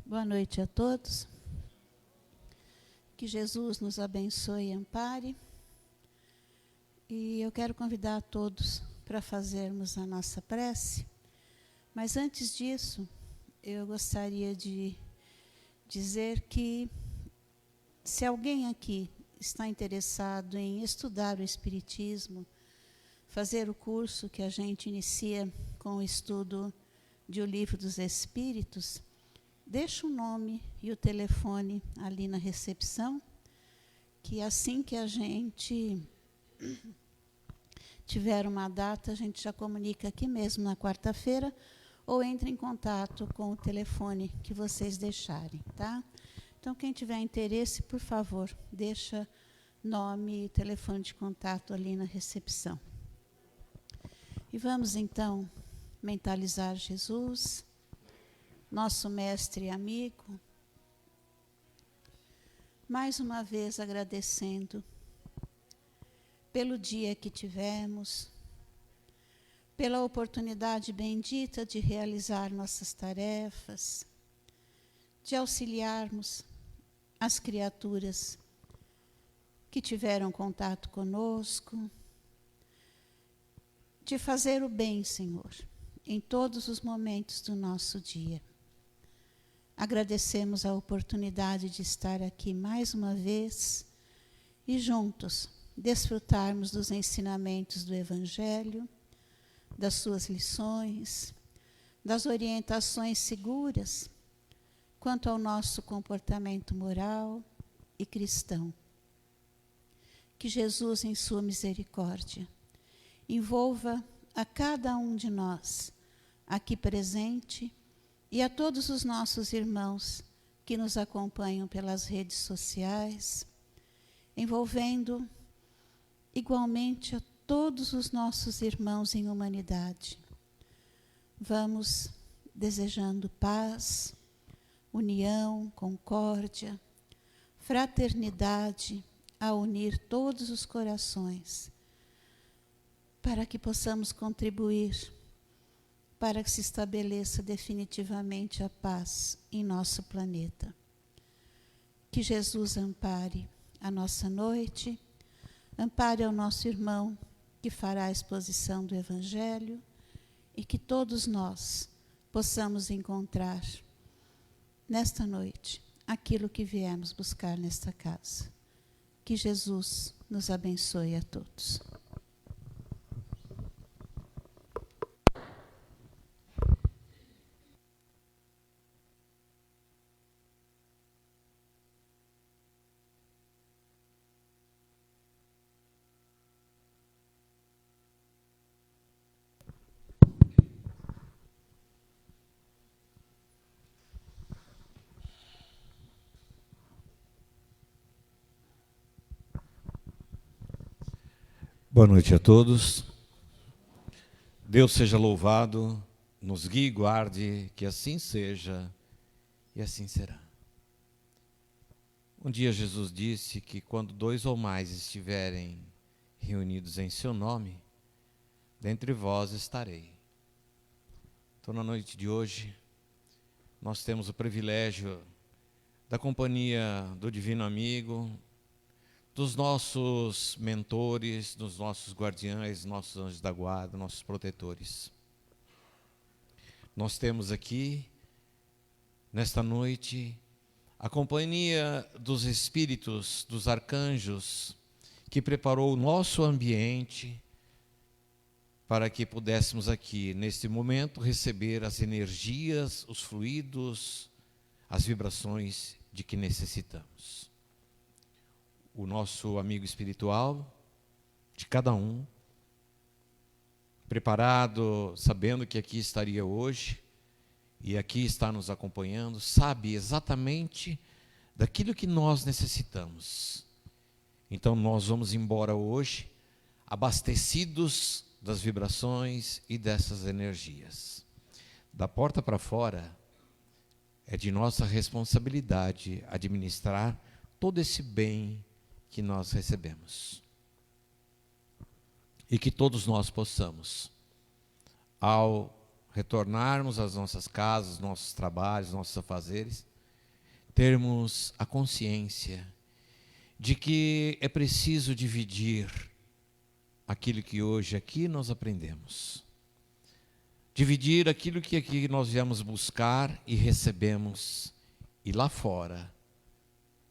Boa noite a todos. Que Jesus nos abençoe e ampare. E eu quero convidar a todos para fazermos a nossa prece. Mas antes disso, eu gostaria de dizer que se alguém aqui está interessado em estudar o Espiritismo, fazer o curso que a gente inicia com o estudo de O Livro dos Espíritos, deixa o nome e o telefone ali na recepção, que assim que a gente tiver uma data, a gente já comunica aqui mesmo na quarta-feira, ou entra em contato com o telefone que vocês deixarem, tá? Então, quem tiver interesse, por favor, deixa nome e telefone de contato ali na recepção. E vamos, então, mentalizar Jesus, nosso mestre e amigo, mais uma vez agradecendo pelo dia que tivemos, pela oportunidade bendita de realizar nossas tarefas, de auxiliarmos as criaturas que tiveram contato conosco, de fazer o bem, Senhor, em todos os momentos do nosso dia. Agradecemos a oportunidade de estar aqui mais uma vez e juntos desfrutarmos dos ensinamentos do Evangelho, das suas lições, das orientações seguras quanto ao nosso comportamento moral e cristão. Que Jesus, em sua misericórdia, envolva a cada um de nós aqui presente e a todos os nossos irmãos que nos acompanham pelas redes sociais, envolvendo igualmente a todos os nossos irmãos em humanidade. Vamos desejando paz, união, concórdia, fraternidade a unir todos os corações, para que possamos contribuir para que se estabeleça definitivamente a paz em nosso planeta. Que Jesus ampare a nossa noite, ampare ao nosso irmão que fará a exposição do Evangelho e que todos nós possamos encontrar nesta noite aquilo que viemos buscar nesta casa. Que Jesus nos abençoe a todos. Boa noite a todos. Deus seja louvado, nos guie e guarde, que assim seja e assim será. Um dia Jesus disse que quando 2 ou mais estiverem reunidos em seu nome, dentre vós estarei. Então, na noite de hoje, nós temos o privilégio da companhia do Divino Amigo, dos nossos mentores, dos nossos guardiães, nossos anjos da guarda, nossos protetores. Nós temos aqui, nesta noite, a companhia dos espíritos, dos arcanjos, que preparou o nosso ambiente para que pudéssemos aqui, neste momento, receber as energias, os fluidos, as vibrações de que necessitamos. O nosso amigo espiritual, de cada um, preparado, sabendo que aqui estaria hoje, e aqui está nos acompanhando, sabe exatamente daquilo que nós necessitamos. Então nós vamos embora hoje, abastecidos das vibrações e dessas energias. Da porta para fora, é de nossa responsabilidade administrar todo esse bem que nós recebemos. E que todos nós possamos, ao retornarmos às nossas casas, nossos trabalhos, nossos afazeres, termos a consciência de que é preciso dividir aquilo que hoje aqui nós aprendemos. Dividir aquilo que aqui nós viemos buscar e recebemos, e lá fora,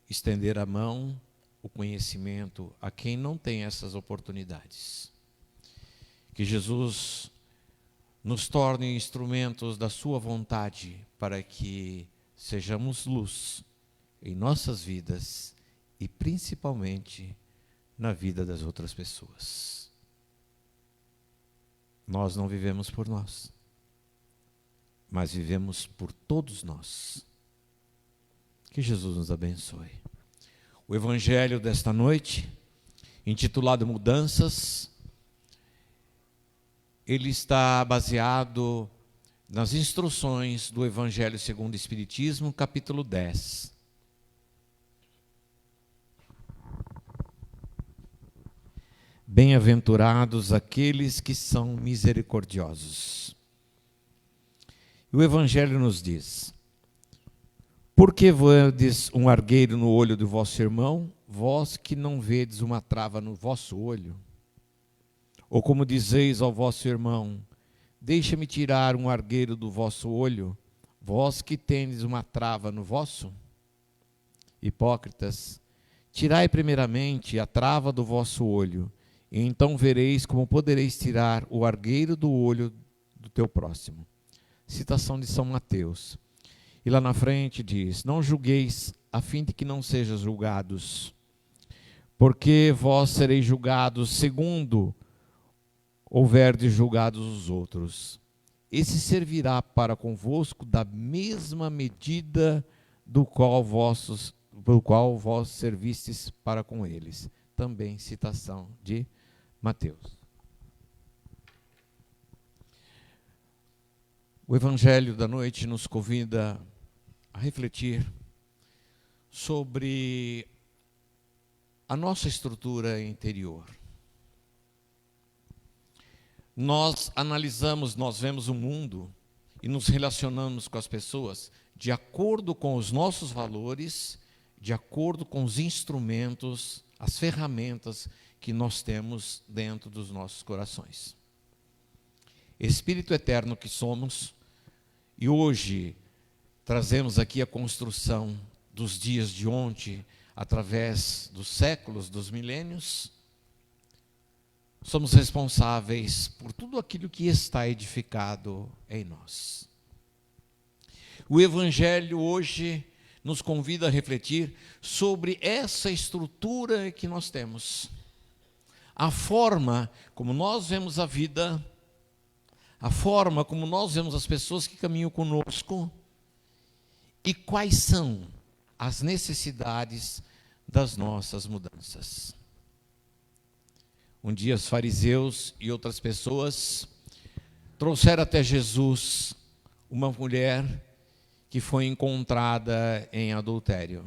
estender a mão, o conhecimento a quem não tem essas oportunidades. Que Jesus nos torne instrumentos da sua vontade para que sejamos luz em nossas vidas e principalmente na vida das outras pessoas. Nós não vivemos por nós, mas vivemos por todos nós. Que Jesus nos abençoe. O evangelho desta noite, intitulado Mudanças, ele está baseado nas instruções do Evangelho segundo o Espiritismo, capítulo 10. Bem-aventurados aqueles que são misericordiosos. E o Evangelho nos diz: por que vedes um argueiro no olho do vosso irmão, vós que não vedes uma trava no vosso olho? Ou como dizeis ao vosso irmão: deixa-me tirar um argueiro do vosso olho, vós que tendes uma trava no vosso? Hipócritas, tirai primeiramente a trava do vosso olho, e então vereis como podereis tirar o argueiro do olho do teu próximo. Citação de São Mateus. E lá na frente diz: não julgueis, a fim de que não sejais julgados, porque vós sereis julgados segundo houverdes julgados os outros. Esse servirá para convosco da mesma medida pelo qual vós servistes para com eles. Também citação de Mateus. O Evangelho da noite nos convida a refletir sobre a nossa estrutura interior. Nós analisamos, nós vemos o mundo e nos relacionamos com as pessoas de acordo com os nossos valores, de acordo com os instrumentos, as ferramentas que nós temos dentro dos nossos corações. Espírito eterno que somos, e hoje trazemos aqui a construção dos dias de ontem, através dos séculos, dos milênios. Somos responsáveis por tudo aquilo que está edificado em nós. O Evangelho hoje nos convida a refletir sobre essa estrutura que nós temos. A forma como nós vemos a vida, a forma como nós vemos as pessoas que caminham conosco e quais são as necessidades das nossas mudanças. Um dia os fariseus e outras pessoas trouxeram até Jesus uma mulher que foi encontrada em adultério.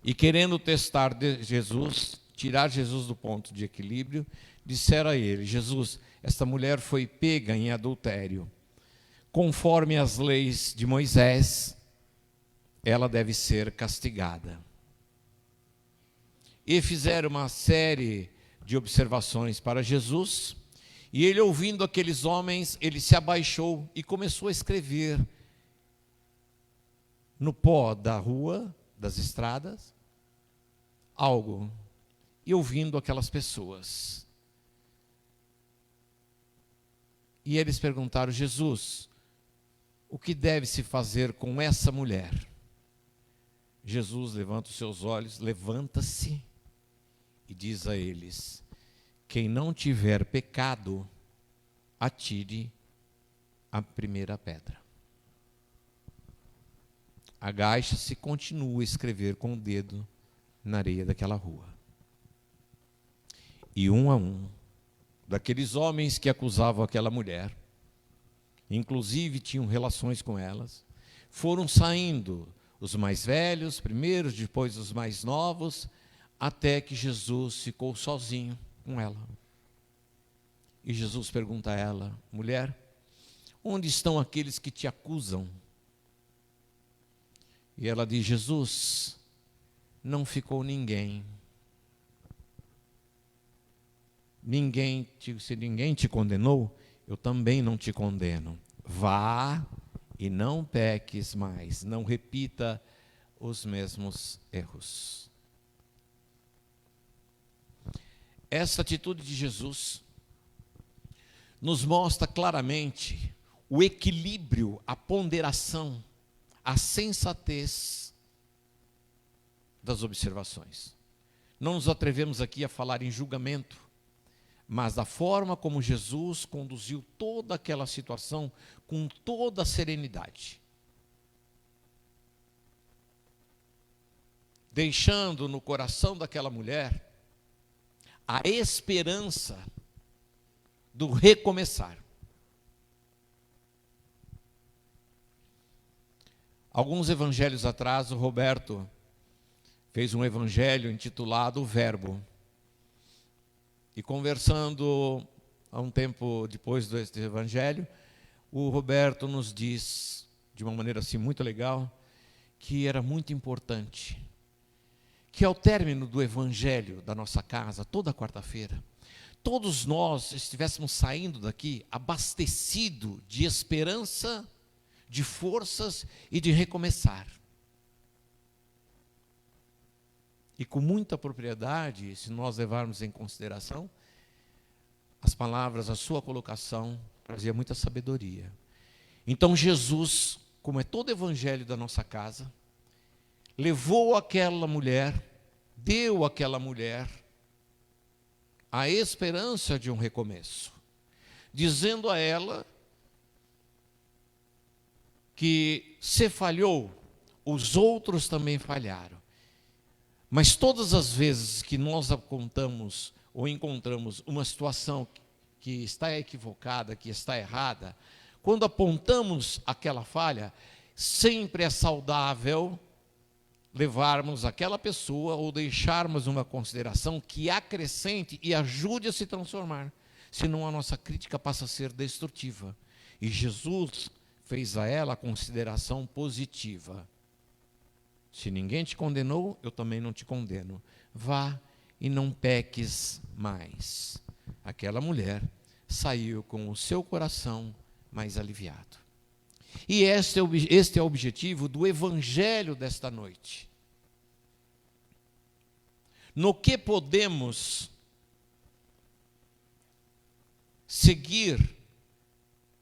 E querendo testar Jesus, tirar Jesus do ponto de equilíbrio, disseram a ele: Jesus, esta mulher foi pega em adultério. Conforme as leis de Moisés, ela deve ser castigada. E fizeram uma série de observações para Jesus, e ele, ouvindo aqueles homens, ele se abaixou e começou a escrever no pó da rua, das estradas, algo, e ouvindo aquelas pessoas. E eles perguntaram: Jesus, o que deve se fazer com essa mulher? Jesus levanta os seus olhos, levanta-se e diz a eles: quem não tiver pecado, atire a primeira pedra. Agacha-se e continua a escrever com o dedo na areia daquela rua. E um a um, daqueles homens que acusavam aquela mulher, inclusive tinham relações com elas, foram saindo os mais velhos, primeiros, depois os mais novos, até que Jesus ficou sozinho com ela. E Jesus pergunta a ela: mulher, onde estão aqueles que te acusam? E ela diz: Jesus, não ficou ninguém. Se ninguém te condenou, eu também não te condeno. Vá e não peques mais, não repita os mesmos erros. Essa atitude de Jesus nos mostra claramente o equilíbrio, a ponderação, a sensatez das observações. Não nos atrevemos aqui a falar em julgamento, mas da forma como Jesus conduziu toda aquela situação com toda a serenidade. Deixando no coração daquela mulher a esperança do recomeçar. Alguns evangelhos atrás, o Roberto fez um evangelho intitulado O Verbo. E conversando há um tempo depois deste evangelho, o Roberto nos diz, de uma maneira assim muito legal, que era muito importante que ao término do evangelho da nossa casa, toda quarta-feira, todos nós estivéssemos saindo daqui abastecido de esperança, de forças e de recomeçar. E com muita propriedade, se nós levarmos em consideração as palavras, a sua colocação, trazia muita sabedoria. Então Jesus, como é todo evangelho da nossa casa, levou aquela mulher, deu àquela mulher a esperança de um recomeço, dizendo a ela que se falhou, os outros também falharam. Mas todas as vezes que nós apontamos ou encontramos uma situação que está equivocada, que está errada, quando apontamos aquela falha, sempre é saudável levarmos aquela pessoa ou deixarmos uma consideração que acrescente e ajude a se transformar. Senão a nossa crítica passa a ser destrutiva. E Jesus fez a ela a consideração positiva. Se ninguém te condenou, eu também não te condeno. Vá e não peques mais. Aquela mulher saiu com o seu coração mais aliviado. E este é o objetivo do evangelho desta noite. No que podemos seguir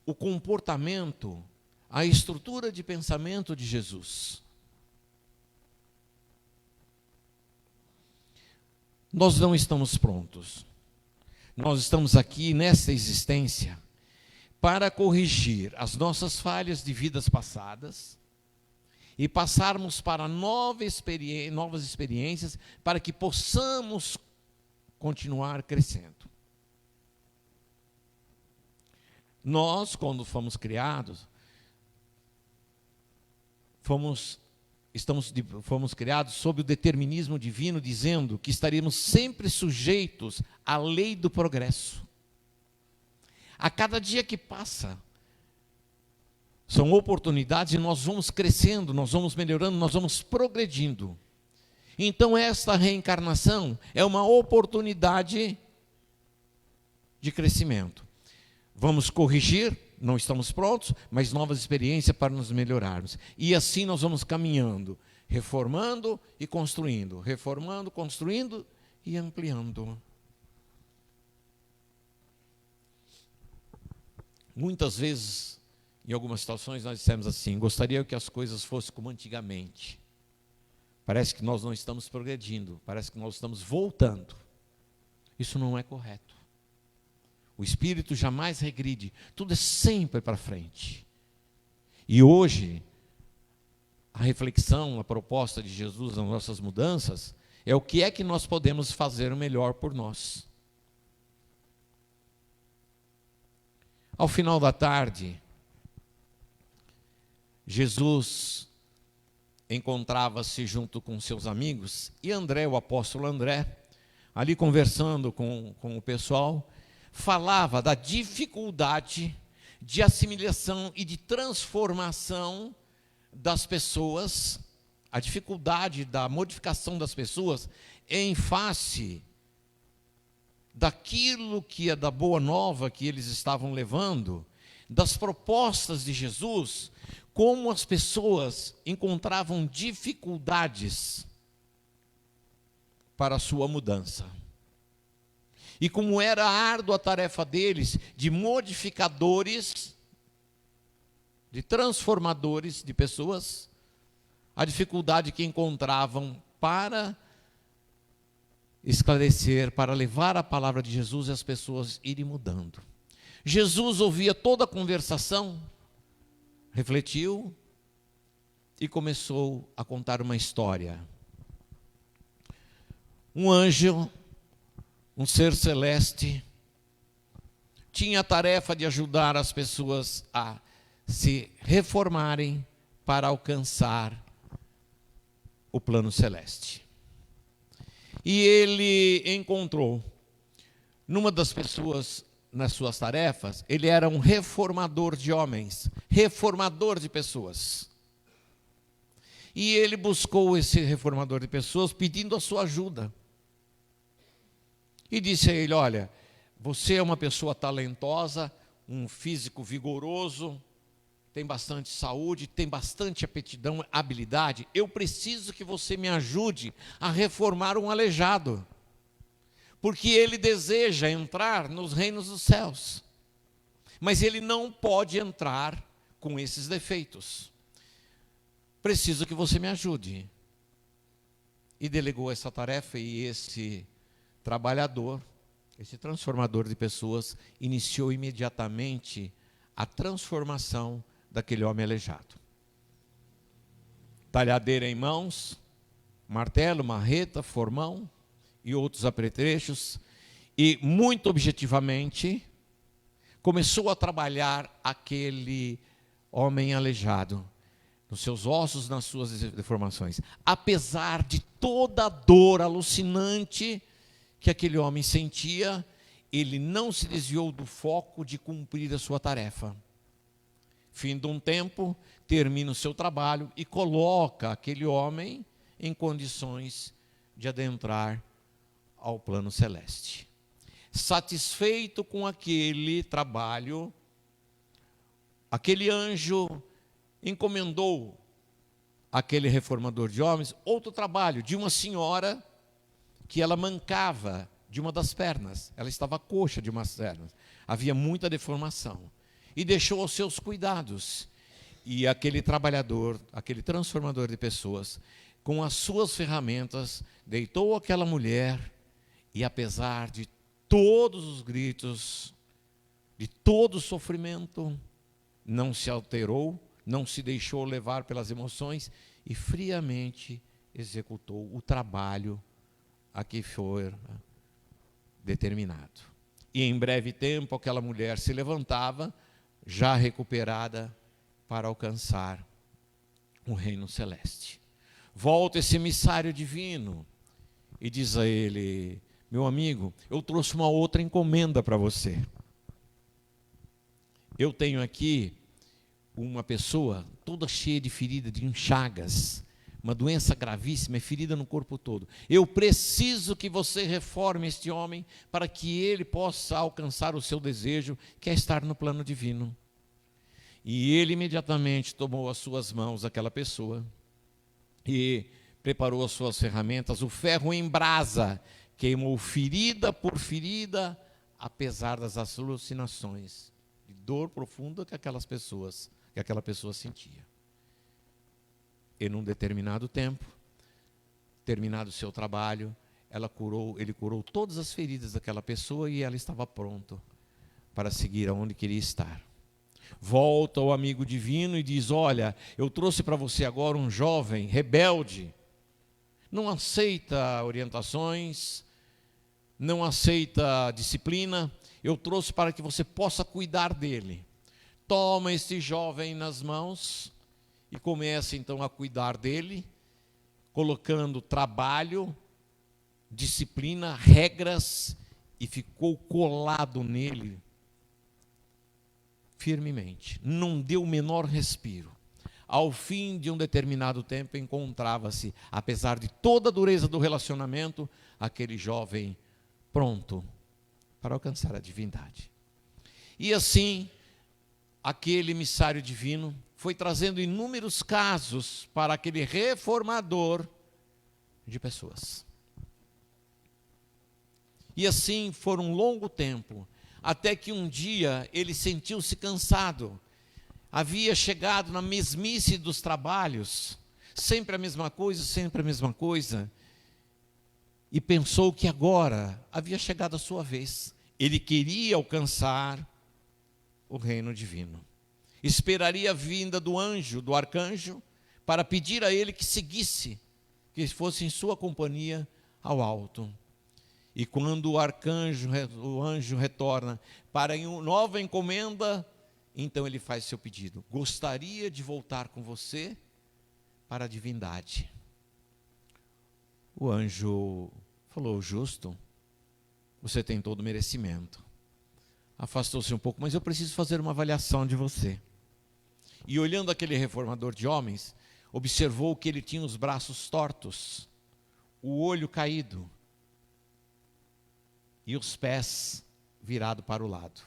o comportamento, a estrutura de pensamento de Jesus. Nós não estamos prontos. Nós estamos aqui nessa existência para corrigir as nossas falhas de vidas passadas e passarmos para novas experiências para que possamos continuar crescendo. Nós, quando fomos criados, fomos criados sob o determinismo divino, dizendo que estaríamos sempre sujeitos à lei do progresso. A cada dia que passa, são oportunidades e nós vamos crescendo, nós vamos melhorando, nós vamos progredindo. Então esta reencarnação é uma oportunidade de crescimento. Vamos corrigir, não estamos prontos, mas novas experiências para nos melhorarmos. E assim nós vamos caminhando, reformando e construindo, reformando, construindo e ampliando. Muitas vezes, em algumas situações, nós dissemos assim: gostaria que as coisas fossem como antigamente. Parece que nós não estamos progredindo, parece que nós estamos voltando. Isso não é correto. O espírito jamais regride, tudo é sempre para frente. E hoje, a reflexão, a proposta de Jesus nas nossas mudanças, é o que é que nós podemos fazer melhor por nós. Ao final da tarde, Jesus encontrava-se junto com seus amigos, e André, o apóstolo André, ali conversando com o pessoal, falava da dificuldade de assimilação e de transformação das pessoas a dificuldade da modificação das pessoas em face daquilo que é da boa nova que eles estavam levando, das propostas de Jesus, como as pessoas encontravam dificuldades para a sua mudança. E como era árdua a tarefa deles de modificadores, de transformadores de pessoas, a dificuldade que encontravam para esclarecer, para levar a palavra de Jesus e as pessoas irem mudando. Jesus ouvia toda a conversação, refletiu e começou a contar uma história. Um anjo, um ser celeste, tinha a tarefa de ajudar as pessoas a se reformarem para alcançar o plano celeste. E ele encontrou, numa das pessoas, nas suas tarefas, ele era um reformador de homens, reformador de pessoas. E ele buscou esse reformador de pessoas pedindo a sua ajuda. E disse a ele: olha, você é uma pessoa talentosa, um físico vigoroso, tem bastante saúde, tem bastante aptidão, habilidade. Eu preciso que você me ajude a reformar um aleijado, porque ele deseja entrar nos reinos dos céus, mas ele não pode entrar com esses defeitos. Preciso que você me ajude. E delegou essa tarefa, e esse trabalhador, esse transformador de pessoas, iniciou imediatamente a transformação daquele homem aleijado. Talhadeira em mãos, martelo, marreta, formão e outros apetrechos, e muito objetivamente começou a trabalhar aquele homem aleijado, nos seus ossos, nas suas deformações, apesar de toda a dor alucinante que aquele homem sentia. Ele não se desviou do foco de cumprir a sua tarefa. Fim de um tempo, termina o seu trabalho e coloca aquele homem em condições de adentrar ao plano celeste. Satisfeito com aquele trabalho, aquele anjo encomendou àquele reformador de homens outro trabalho de uma senhora que ela mancava de uma das pernas, ela estava coxa de uma das pernas, havia muita deformação, e deixou aos seus cuidados. E aquele trabalhador, aquele transformador de pessoas, com as suas ferramentas, deitou aquela mulher, e apesar de todos os gritos, de todo o sofrimento, não se alterou, não se deixou levar pelas emoções, e friamente executou o trabalho a que foi determinado. E em breve tempo aquela mulher se levantava, já recuperada, para alcançar o reino celeste. Volta esse emissário divino e diz a ele: meu amigo, eu trouxe uma outra encomenda para você. Eu tenho aqui uma pessoa toda cheia de ferida, de chagas, uma doença gravíssima, é ferida no corpo todo. Eu preciso que você reforme este homem para que ele possa alcançar o seu desejo, que é estar no plano divino. E ele imediatamente tomou as suas mãos aquela pessoa e preparou as suas ferramentas, o ferro em brasa, queimou ferida por ferida, apesar das alucinações de dor profunda que aquela pessoa sentia. E num determinado tempo, terminado o seu trabalho, ele curou todas as feridas daquela pessoa, e ela estava pronta para seguir aonde queria estar. Volta ao amigo divino e diz: olha, eu trouxe para você agora um jovem rebelde, não aceita orientações, não aceita disciplina, eu trouxe para que você possa cuidar dele. Toma esse jovem nas mãos e começa então a cuidar dele, colocando trabalho, disciplina, regras, e ficou colado nele firmemente, não deu o menor respiro. ao fim de um determinado tempo, encontrava-se, apesar de toda a dureza do relacionamento, aquele jovem pronto para alcançar a divindade. E assim, aquele emissário divino foi trazendo inúmeros casos para aquele reformador de pessoas. E assim foram um longo tempo, até que um dia ele sentiu-se cansado. Havia chegado na mesmice dos trabalhos, sempre a mesma coisa, e pensou que agora havia chegado a sua vez. Ele queria alcançar o reino divino. Esperaria a vinda do anjo, do arcanjo, para pedir a ele que seguisse, que fosse em sua companhia ao alto. E quando o anjo retorna para uma nova encomenda, então ele faz seu pedido: gostaria de voltar com você para a divindade. O anjo falou: justo, você tem todo o merecimento. Afastou-se um pouco, mas eu preciso fazer uma avaliação de você. E olhando aquele reformador de homens, observou que ele tinha os braços tortos, o olho caído e os pés virados para o lado.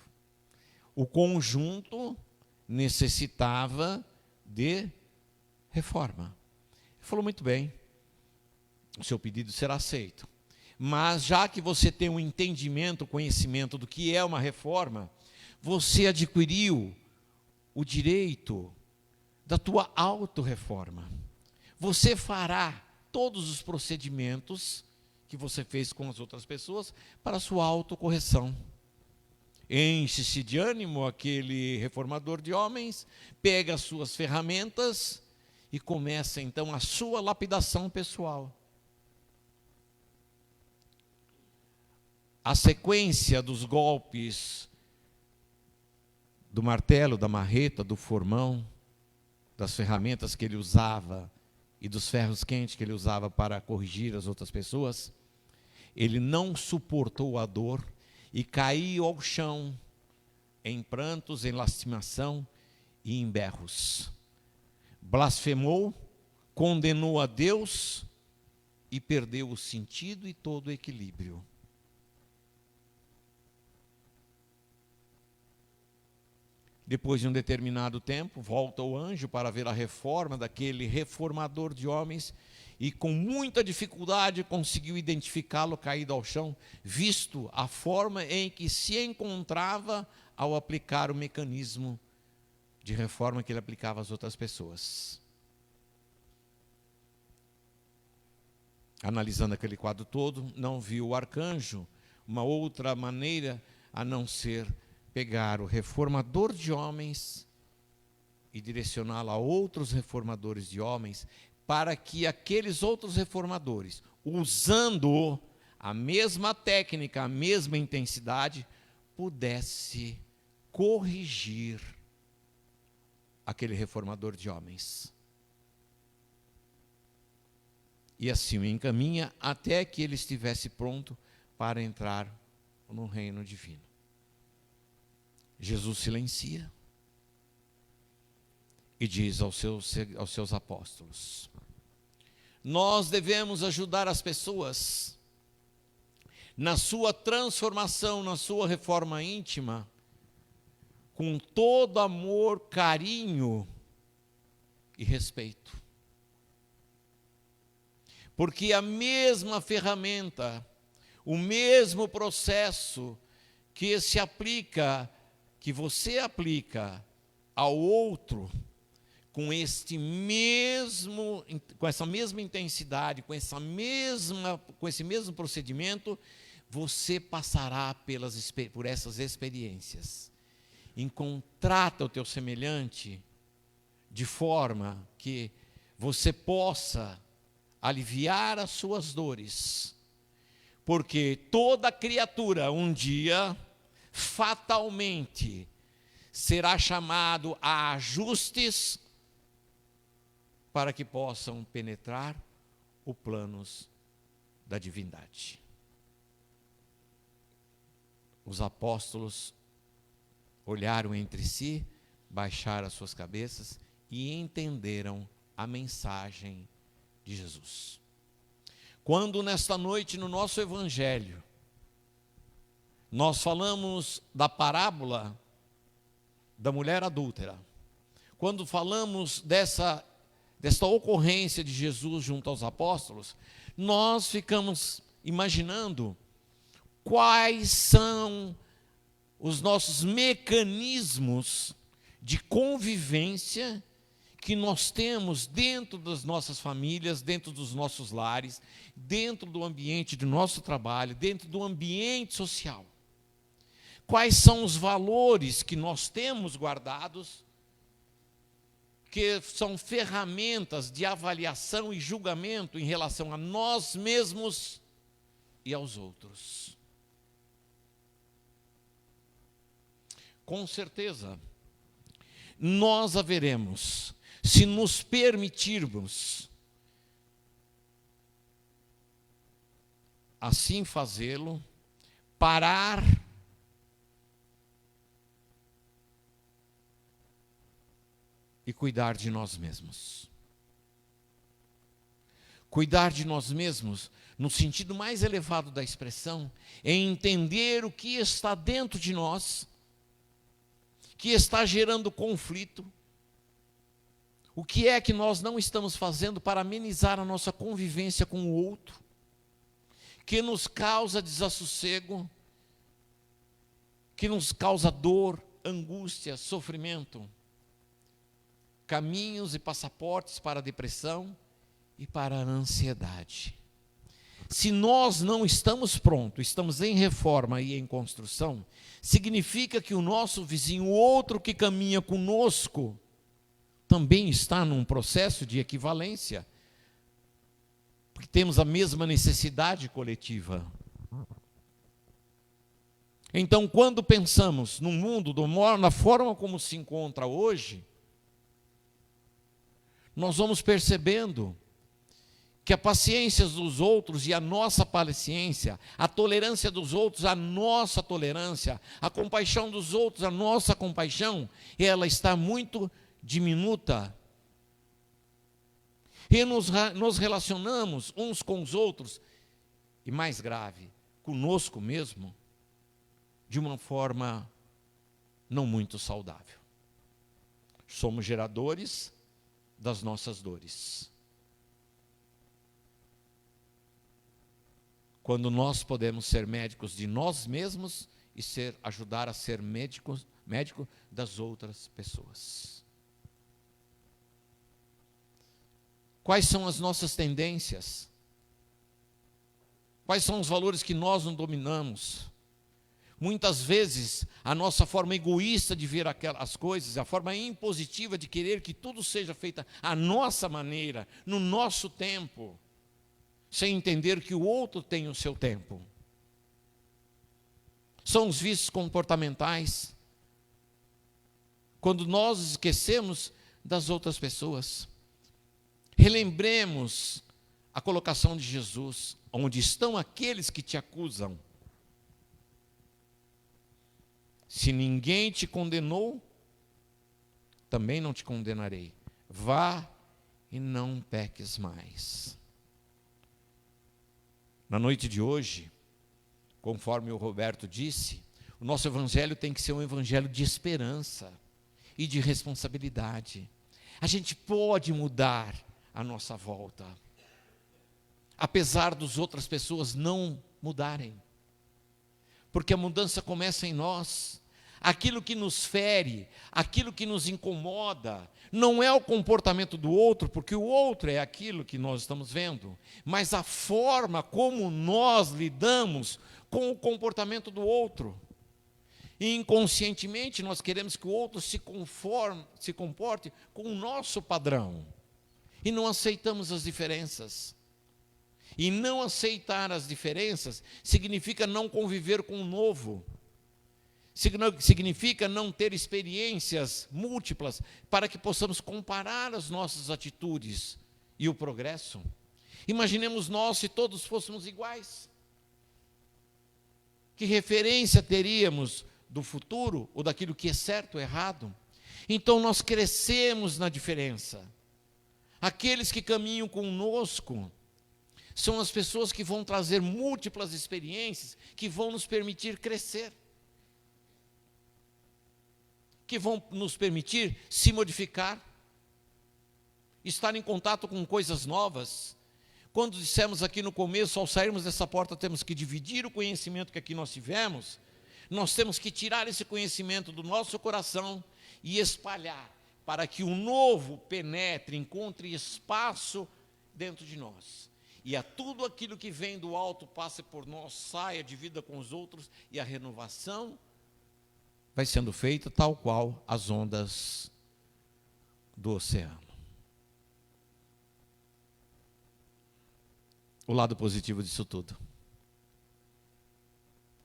O conjunto necessitava de reforma. Ele falou: muito bem, o seu pedido será aceito. Mas já que você tem um entendimento, conhecimento do que é uma reforma, você adquiriu o direito da tua autorreforma. Você fará todos os procedimentos que você fez com as outras pessoas para a sua autocorreção. Enche-se de ânimo aquele reformador de homens, pega as suas ferramentas e começa então a sua lapidação pessoal. A sequência dos golpes do martelo, da marreta, do formão, das ferramentas que ele usava e dos ferros quentes que ele usava para corrigir as outras pessoas, ele não suportou a dor e caiu ao chão em prantos, em lastimação e em berros. Blasfemou, condenou a Deus e perdeu o sentido e todo o equilíbrio. Depois de um determinado tempo, volta o anjo para ver a reforma daquele reformador de homens e com muita dificuldade conseguiu identificá-lo caído ao chão, visto a forma em que se encontrava ao aplicar o mecanismo de reforma que ele aplicava às outras pessoas. Analisando aquele quadro todo, não viu o arcanjo uma outra maneira a não ser pegar o reformador de homens e direcioná-lo a outros reformadores de homens, para que aqueles outros reformadores, usando a mesma técnica, a mesma intensidade, pudesse corrigir aquele reformador de homens. E assim o encaminha até que ele estivesse pronto para entrar no reino divino. Jesus silencia e diz aos seus apóstolos: nós devemos ajudar as pessoas na sua transformação, na sua reforma íntima, com todo amor, carinho e respeito. Porque a mesma ferramenta, o mesmo processo que se aplica, que você aplica ao outro, com essa mesma intensidade, com esse mesmo procedimento, você passará por essas experiências. Trata o teu semelhante de forma que você possa aliviar as suas dores, porque toda criatura um dia fatalmente será chamado a ajustes para que possam penetrar os planos da divindade. Os apóstolos olharam entre si, baixaram as suas cabeças e entenderam a mensagem de Jesus. Quando nesta noite no nosso evangelho nós falamos da parábola da mulher adúltera, quando falamos desta ocorrência de Jesus junto aos apóstolos, nós ficamos imaginando quais são os nossos mecanismos de convivência que nós temos dentro das nossas famílias, dentro dos nossos lares, dentro do ambiente do nosso trabalho, dentro do ambiente social. Quais são os valores que nós temos guardados, que são ferramentas de avaliação e julgamento em relação a nós mesmos e aos outros. Com certeza, nós haveremos, se nos permitirmos assim fazê-lo, parar e cuidar de nós mesmos. Cuidar de nós mesmos, no sentido mais elevado da expressão, é entender o que está dentro de nós, que está gerando conflito, o que é que nós não estamos fazendo para amenizar a nossa convivência com o outro, que nos causa desassossego, que nos causa dor, angústia, sofrimento, caminhos e passaportes para a depressão e para a ansiedade. Se nós não estamos prontos, estamos em reforma e em construção, significa que o nosso vizinho, o outro que caminha conosco, também está num processo de equivalência, porque temos a mesma necessidade coletiva. Então, quando pensamos no mundo, na forma como se encontra hoje, nós vamos percebendo que a paciência dos outros e a nossa paciência, a tolerância dos outros, a nossa tolerância, a compaixão dos outros, a nossa compaixão, ela está muito diminuta. E nos relacionamos uns com os outros, e mais grave, conosco mesmo, de uma forma não muito saudável. Somos geradores das nossas dores. Quando nós podemos ser médicos de nós mesmos e ajudar a ser médico das outras pessoas. Quais são as nossas tendências? Quais são os valores que nós não dominamos? Muitas vezes, a nossa forma egoísta de ver as coisas, a forma impositiva de querer que tudo seja feito à nossa maneira, no nosso tempo, sem entender que o outro tem o seu tempo. São os vícios comportamentais, quando nós esquecemos das outras pessoas. Relembremos a colocação de Jesus, onde estão aqueles que te acusam. Se ninguém te condenou, também não te condenarei. Vá e não peques mais. Na noite de hoje, conforme o Roberto disse, o nosso evangelho tem que ser um evangelho de esperança e de responsabilidade. A gente pode mudar a nossa volta, apesar das outras pessoas não mudarem, porque a mudança começa em nós. Aquilo que nos fere, aquilo que nos incomoda, não é o comportamento do outro, porque o outro é aquilo que nós estamos vendo, mas a forma como nós lidamos com o comportamento do outro. E inconscientemente nós queremos que o outro se comporte com o nosso padrão, e não aceitamos as diferenças. E não aceitar as diferenças significa não conviver com o novo. Significa não ter experiências múltiplas para que possamos comparar as nossas atitudes e o progresso. Imaginemos nós se todos fôssemos iguais. Que referência teríamos do futuro ou daquilo que é certo ou errado? Então nós crescemos na diferença. Aqueles que caminham conosco são as pessoas que vão trazer múltiplas experiências, que vão nos permitir crescer, que vão nos permitir se modificar, estar em contato com coisas novas. Quando dissemos aqui no começo, ao sairmos dessa porta, temos que dividir o conhecimento que aqui nós tivemos, nós temos que tirar esse conhecimento do nosso coração e espalhar, para que o novo penetre, encontre espaço dentro de nós. E a tudo aquilo que vem do alto passe por nós, saia, divida com os outros, e a renovação vai sendo feita tal qual as ondas do oceano. O lado positivo disso tudo,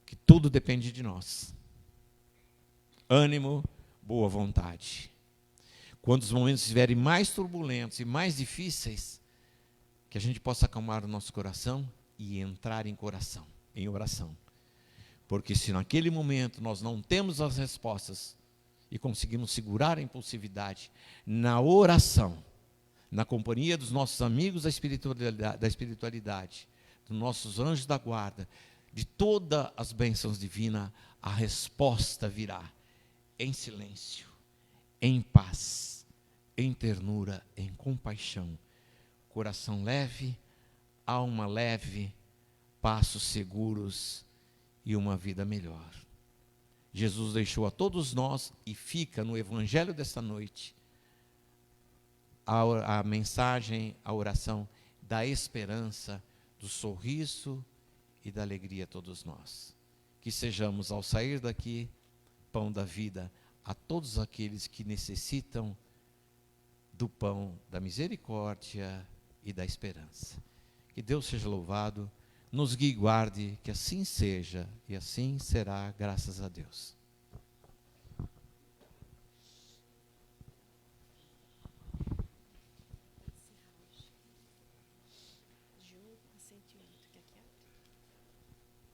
que tudo depende de nós. Ânimo, boa vontade. Quando os momentos estiverem mais turbulentos e mais difíceis, que a gente possa acalmar o nosso coração e entrar em oração. Porque se naquele momento nós não temos as respostas e conseguimos segurar a impulsividade, na oração, na companhia dos nossos amigos da espiritualidade, dos nossos anjos da guarda, de todas as bênçãos divinas, a resposta virá em silêncio, em paz, em ternura, em compaixão. Coração leve, alma leve, passos seguros e uma vida melhor. Jesus deixou a todos nós, e fica no evangelho desta noite, a mensagem, a oração da esperança, do sorriso e da alegria a todos nós. Que sejamos, ao sair daqui, pão da vida a todos aqueles que necessitam do pão da misericórdia e da esperança. Que Deus seja louvado, nos guie e guarde, que assim seja e assim será, graças a Deus.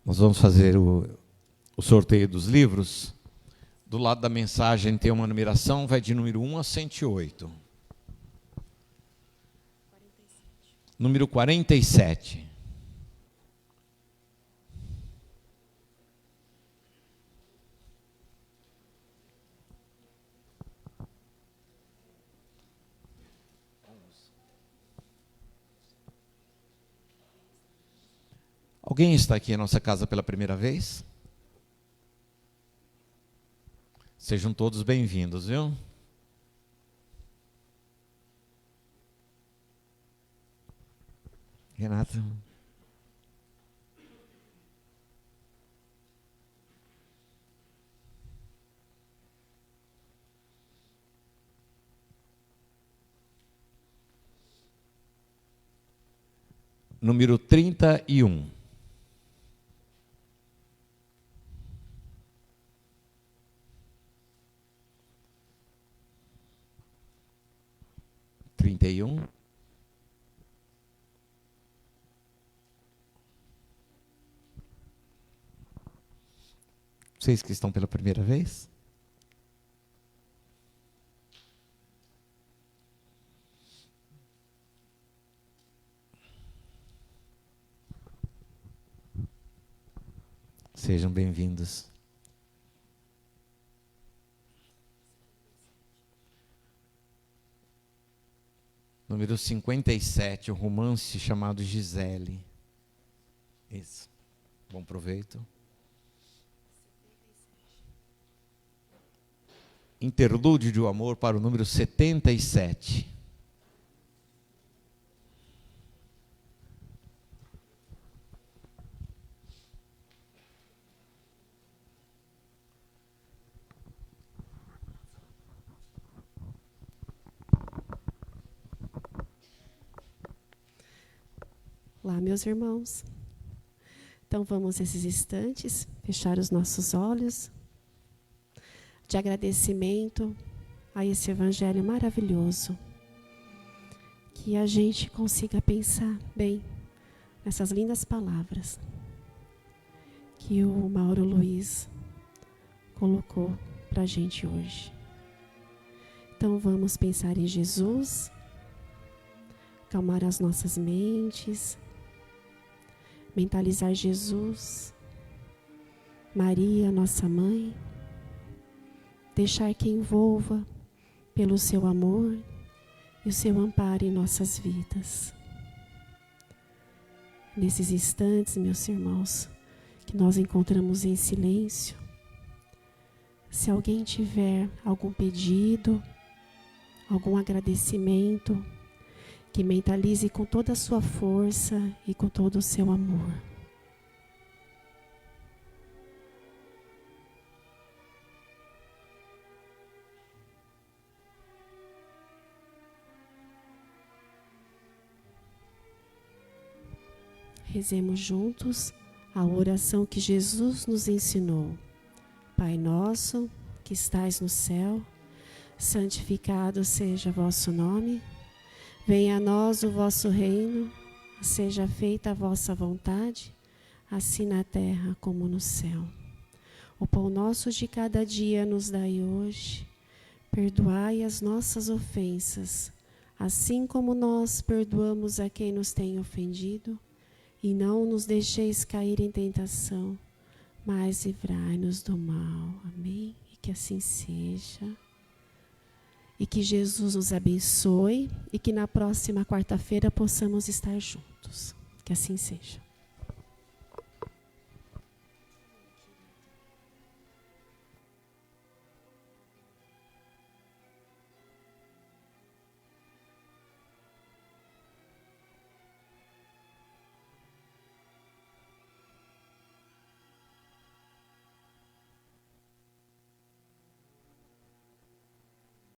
Nós vamos fazer o sorteio dos livros. Do lado da mensagem tem uma numeração, vai de número 1 a 108. Número 47. Alguém está aqui em nossa casa pela primeira vez? Sejam todos bem-vindos, viu? Renata. Número 31. Vocês que estão pela primeira vez? Sejam bem-vindos. Número 57, um romance chamado Gisele. Isso. Bom proveito. Interlúdio de amor para o número 77. Olá, meus irmãos. Então, vamos nesses instantes fechar os nossos olhos de agradecimento a esse evangelho maravilhoso. Que a gente consiga pensar bem nessas lindas palavras que o Mauro Luiz colocou para a gente hoje. Então vamos pensar em Jesus, acalmar as nossas mentes, mentalizar Jesus, Maria, nossa mãe, deixar que envolva pelo seu amor e o seu amparo em nossas vidas. Nesses instantes, meus irmãos, que nós encontramos em silêncio, se alguém tiver algum pedido, algum agradecimento, que mentalize com toda a sua força e com todo o seu amor. Rezemos juntos a oração que Jesus nos ensinou. Pai nosso, que estais no céu, santificado seja vosso nome. Venha a nós o vosso reino, seja feita a vossa vontade, assim na terra como no céu. O pão nosso de cada dia nos dai hoje. Perdoai as nossas ofensas, assim como nós perdoamos a quem nos tem ofendido. E não nos deixeis cair em tentação, mas livrai-nos do mal. Amém? E que assim seja. E que Jesus nos abençoe e que na próxima quarta-feira possamos estar juntos. Que assim seja.